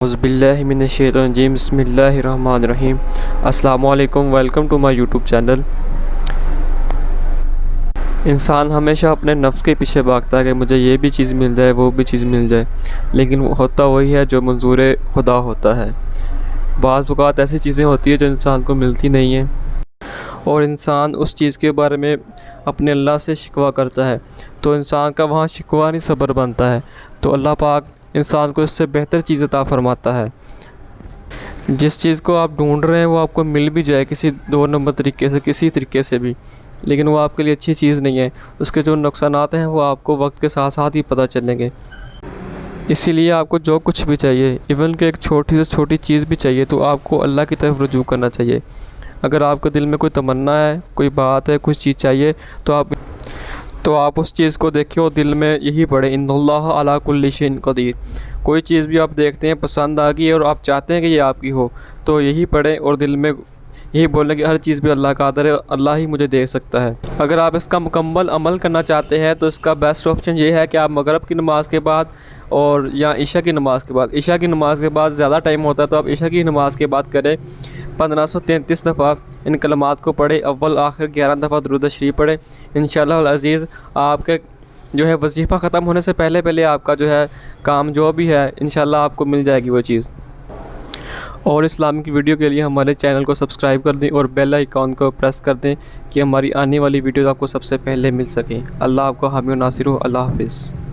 औज़ुबिल्लाहिमिनश्शैतानिर्रजीम बिस्मिल्लाहिर्रहमानिर्रहीम। अस्सलामु अलैकुम, welcome to my YouTube channel. इंसान हमेशा अपने नफ्स के पीछे भागता है कि मुझे ये भी चीज़ मिल जाए, वो भी चीज़ मिल जाए, लेकिन होता वही है जो मंजूर खुदा होता है। बाज़ औक़ात ऐसी चीज़ें होती हैं जो इंसान को मिलती नहीं हैं और इंसान उस चीज़ के बारे में अपने अल्लाह से शिकवा करता है, तो इंसान का वहाँ शिकवा नहीं सब्र बनता है, तो अल्लाह पाक इंसान को इससे बेहतर चीज़ अता फ़रमाता है। जिस चीज़ को आप ढूंढ रहे हैं वो आपको मिल भी जाए किसी 2 नंबर तरीके से, किसी तरीके से भी, लेकिन वो आपके लिए अच्छी चीज़ नहीं है। उसके जो नुकसानात हैं वो आपको वक्त के साथ साथ ही पता चलेंगे। इसीलिए आपको जो कुछ भी चाहिए, इवन कि एक छोटी से छोटी चीज़ भी चाहिए, तो आपको अल्लाह की तरफ रुजू करना चाहिए। अगर आपके दिल में कोई तमन्ना है, कोई बात है, कुछ चीज़ चाहिए, तो आप उस चीज़ को देखें और दिल में यही पढ़ें, इन्नल्लाह अला कुल्लि शैइन क़दीर। कोई चीज़ भी आप देखते हैं पसंद आ गई है और आप चाहते हैं कि ये आपकी हो, तो यही पढ़ें और दिल में यही बोलें कि हर चीज़ भी अल्लाह का कादिर है, अल्लाह ही मुझे दे सकता है। अगर आप इसका मुकम्मल अमल करना चाहते हैं तो इसका बेस्ट ऑप्शन ये है कि आप मगरिब की नमाज़ के बाद और या इशा की नमाज़ के बाद, इशा की नमाज़ के बाद ज़्यादा टाइम होता है तो आप इशा की नमाज़ के बाद करें। 1533 दफ़ा इन कलमात को पढ़े, अव्वल आखिर 11 दफ़ा दुरूद शरीफ पढ़े। इंशाअल्लाह अज़ीज़ आपके जो है वजीफ़ा ख़त्म होने से पहले पहले आपका जो है काम जो भी है इंशाअल्लाह आपको मिल जाएगी वो चीज़। और इस्लामिक वीडियो के लिए हमारे चैनल को सब्सक्राइब कर दें और बेल आइकॉन को प्रेस कर दें कि हमारी आने वाली वीडियोज़ आपको सबसे पहले मिल सकें। अल्लाह आपको हामी और नासिर हो। अल्लाह हाफ़िज़।